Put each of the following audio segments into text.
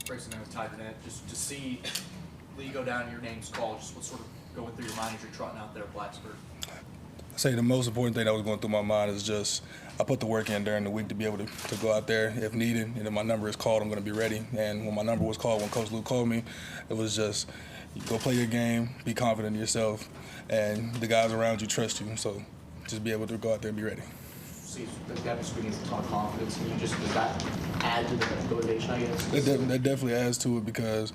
Grayson and tied to that, just to see Lee go down, your name's called, just what's sort of going through your mind as you're trotting out there at Blacksburg? I say the most important thing that was going through my mind is just I put the work in during the week to be able to go out there if needed, and if my number is called, I'm going to be ready. And when my number was called, when Coach Luke called me, it was just go play your game, be confident in yourself, and the guys around you trust you. So just be able to go out there and be ready. See, the guy needs a ton of confidence. Can you just, does that add to the motivation, I guess? That definitely adds to it because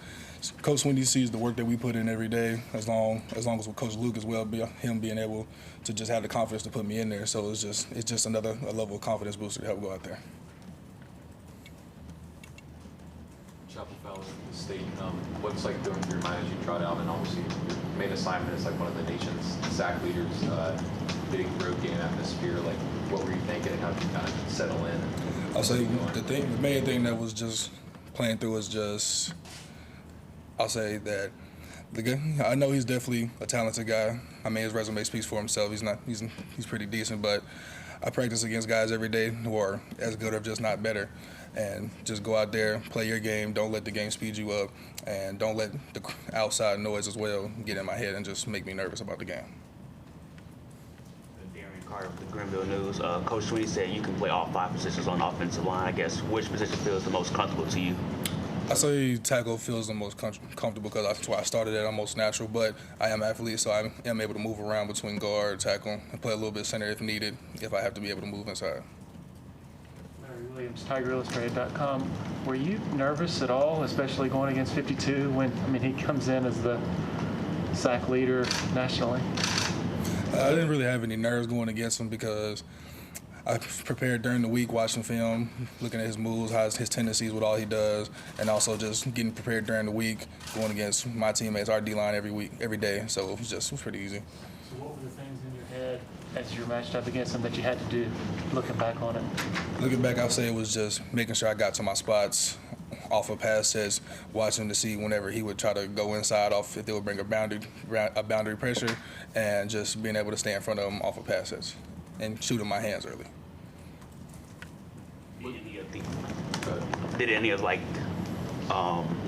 Coach Wendy sees the work that we put in every day, as long as with Coach Luke as well, him being able to just have the confidence to put me in there. So it's just another level of confidence booster to help go out there. Chapel Fowler, the state, what's like going through your mind as you trot out, and obviously your main assignment is like one of the nation's sack leaders, big road game atmosphere. Like, what were you thinking? How did you kind of settle in? I'll say the main thing that was just playing through was just, I'll say that the guy, I know he's definitely a talented guy. I mean, his resume speaks for himself. He's pretty decent, but I practice against guys every day who are as good or just not better. And just go out there, play your game. Don't let the game speed you up, and don't let the outside noise as well get in my head and just make me nervous about the game. Carter with the Greenville News. Coach Sweeney said you can play all 5 positions on the offensive line. I guess which position feels the most comfortable to you? I say tackle feels the most comfortable because that's why I started at almost natural, but I am an athlete, so I am able to move around between guard, tackle, and play a little bit center if needed, if I have to be able to move inside. Larry Williams, TigerIllustrated.com. Were you nervous at all, especially going against 52 when, I mean, he comes in as the sack leader nationally? I didn't really have any nerves going against him because I prepared during the week, watching film, looking at his moves, his tendencies, what all he does, and also just getting prepared during the week, going against my teammates, our D-line every day. So it was pretty easy. So what were the things in your head as you're matched up against him that you had to do, looking back on it? Looking back, I'll say it was just making sure I got to my spots off of pass sets, watching to see whenever he would try to go inside off if they would bring a boundary pressure, and just being able to stay in front of him off of pass sets and shooting my hands early. Did any of the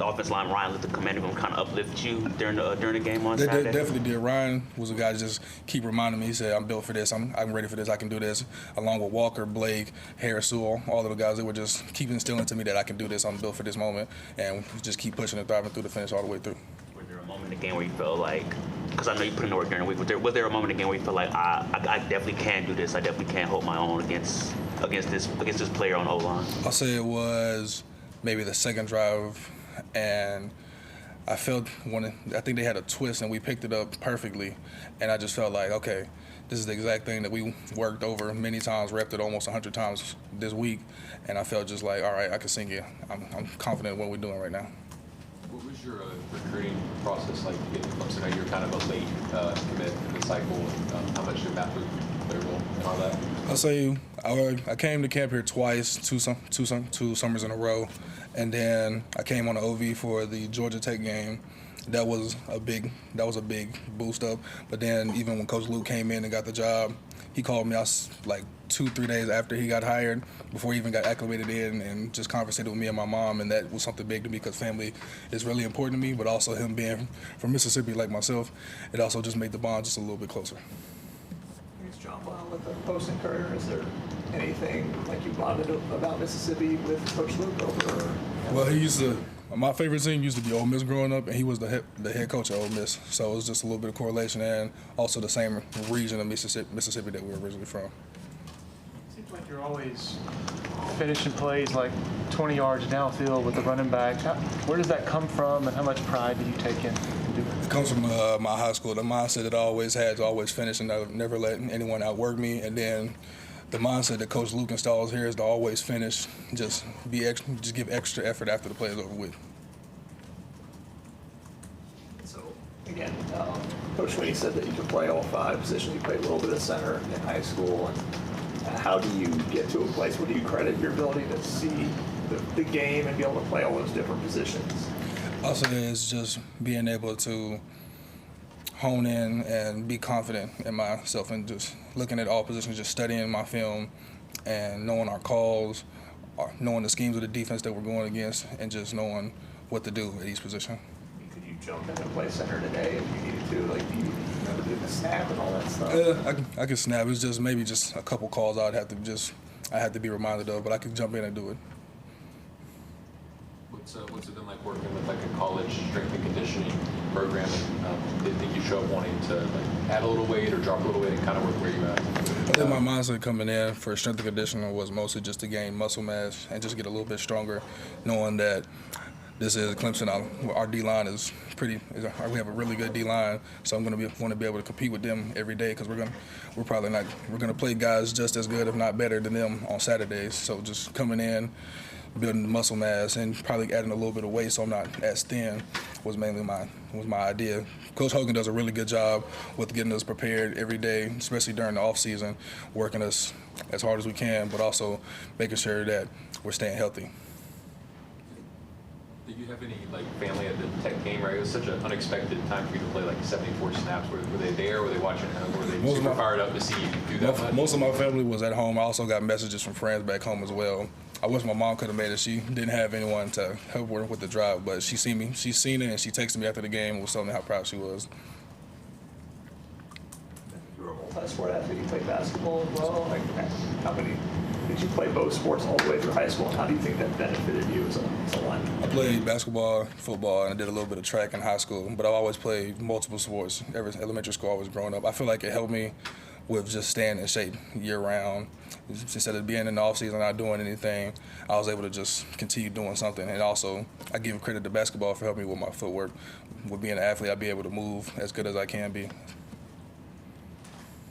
offensive line, Ryan Luther, commanding him, kind of uplift you during the game on Saturday? They definitely did. Ryan was a guy that just keep reminding me. He said, "I'm built for this. I'm ready for this. I can do this." Along with Walker, Blake, Harris, Sewell, all of the guys, they were just keep instilling to me that I can do this. I'm built for this moment, and just keep pushing and thriving through the finish all the way through. Was there a moment in the game where you felt like, because I know you put in the work during the week, was there a moment in the game where you felt like I definitely can do this. I definitely can hold my own against this player on O-line? I'll say it was maybe the second drive, and I felt I think they had a twist and we picked it up perfectly, and I just felt like, okay, this is the exact thing that we worked over many times, repped it almost 100 times this week, and I felt just like, all right, I can sink it. I'm confident in what we're doing right now. What was your recruiting process like to get to Clemson? I know you're kind of a late commit in the cycle. How much did that play a role and all that? I'll say I came to camp here twice, two summers in a row, and then I came on the OV for the Georgia Tech game. That was a big boost up. But then even when Coach Luke came in and got the job, he called me like 2-3 days after he got hired, before he even got acclimated in, and just conversated with me and my mom, and that was something big to me because family is really important to me, but also him being from Mississippi like myself, it also just made the bond just a little bit closer. It's John Brown with the Post-Inquirer. Is there anything like you bonded about Mississippi with Coach Luke over? Well, my favorite team used to be Ole Miss growing up, and he was the head coach of Ole Miss. So it was just a little bit of correlation, and also the same region of Mississippi that we were originally from. Seems like you're always finishing plays like 20 yards downfield with the running back. Where does that come from, and how much pride do you take in doing it? It comes from my high school. The mindset that I always had to always finish and never let anyone outwork me, and then the mindset that Coach Luke installs here is to always finish, just give extra effort after the play is over with. So, again, Coach Sweeney said that you can play all 5 positions. You played a little bit of center in high school. And how do you get to a place where do you credit your ability to see the game and be able to play all those different positions? Also, it's just being able to hone in and be confident in myself, and just looking at all positions, just studying my film and knowing our calls, knowing the schemes of the defense that we're going against, and just knowing what to do at each position. Could you jump into play center today if you needed to? Like, do you remember doing the snap and all that stuff? I could snap. It's just maybe just a couple calls I had to be reminded of, but I could jump in and do it. What's it been like working with like a college strength and conditioning program? Did you show up wanting to like add a little weight or drop a little weight and kind of work where you at? I think my mindset coming in for strength and conditioning was mostly just to gain muscle mass and just get a little bit stronger, knowing that this is Clemson. Our D-line is we have a really good D-line, so I'm going to be able to compete with them every day because we're going to play guys just as good, if not better, than them on Saturdays. So just coming in, building muscle mass, and probably adding a little bit of weight so I'm not as thin was mainly my idea. Coach Hogan does a really good job with getting us prepared every day, especially during the off season, working us as hard as we can, but also making sure that we're staying healthy. Did you have any like family at the Tech game? Right, it was such an unexpected time for you to play like 74 snaps. Were they there? Were they watching at home? Were they super fired up to see you do that much? Most of my family was at home. I also got messages from friends back home as well. I wish my mom could have made it. She didn't have anyone to help her with the drive, but she seen me. She seen it, and she texted me after the game and was telling me how proud she was. You were a multi-sport athlete. You played basketball as well. Like, did you play both sports all the way through high school? And how do you think that benefited you as a lineman? I played basketball, football, and I did a little bit of track in high school, but I've always played multiple sports ever since elementary school. Always growing up. I feel like it helped me with just staying in shape year-round. Instead of being in the off-season not doing anything, I was able to just continue doing something. And also, I give credit to basketball for helping me with my footwork. With being an athlete, I'll be able to move as good as I can be.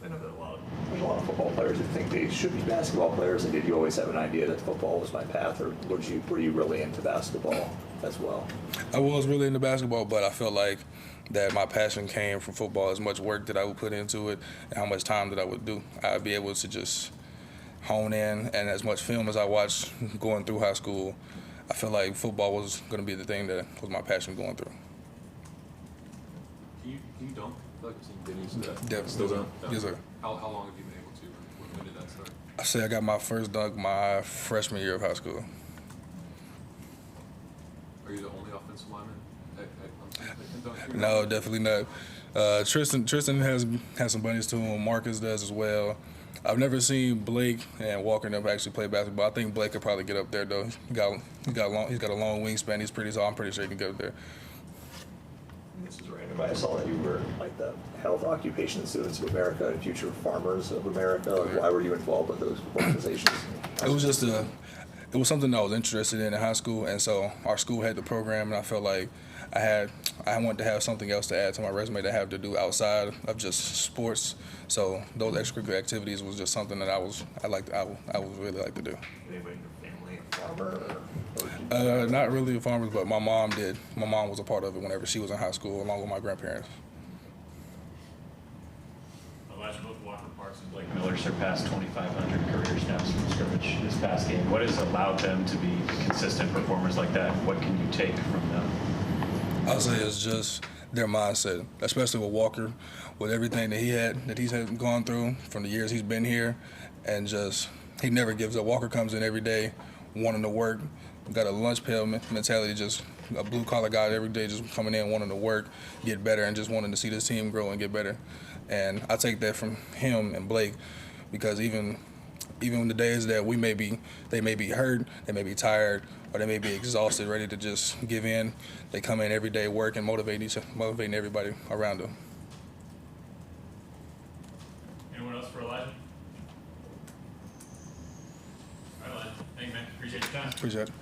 I know that there's a lot of football players that think they should be basketball players. And did you always have an idea that football was my path, or were you really into basketball as well? I was really into basketball, but I felt like that my passion came from football. As much work that I would put into it and how much time that I would do, I'd be able to just hone in, and as much film as I watched going through high school, I felt like football was going to be the thing that was my passion going through. Can you dunk? I feel like I've seen videos of that. Definitely. Still don't? Yes, sir. How long have you been able to? When did that start? I say I got my first dunk my freshman year of high school. Are you the only offensive lineman at Clemson that can dunk here? No, definitely not. Tristan has some buddies to him. Marcus does as well. I've never seen Blake and Walker and them actually play basketball. I think Blake could probably get up there though. He's got a long wingspan. He's pretty tall. I'm pretty sure he can get up there. This is random, but I saw that you were like the Health Occupation Students of America and Future Farmers of America. Like, why were you involved with those organizations? It was something I was interested in high school, and so our school had the program, and I felt like I wanted to have something else to add to my resume to have to do outside of just sports. So those extracurricular activities was just something that I would really like to do. Anybody in your family a farmer? Not really farmers, but my mom did. My mom was a part of it whenever she was in high school, along with my grandparents. Elyjah, both Walker Parks and Blake Miller surpassed 2,500 career snaps from scrimmage this past game. What has allowed them to be consistent performers like that? What can you take from them? I'll say it's just their mindset, especially with Walker, with everything that he's had gone through from the years he's been here, and just he never gives up. Walker comes in every day wanting to work, got a lunch pail mentality, just a blue collar guy every day, just coming in wanting to work, get better, and just wanting to see this team grow and get better. And I take that from him and Blake, because even the days that they may be hurt, they may be tired, or they may be exhausted, ready to just give in, they come in every day, work, and motivating everybody around them. Anyone else for Elyjah? All right, Elyjah. Thank you, man. Appreciate your time. Appreciate it.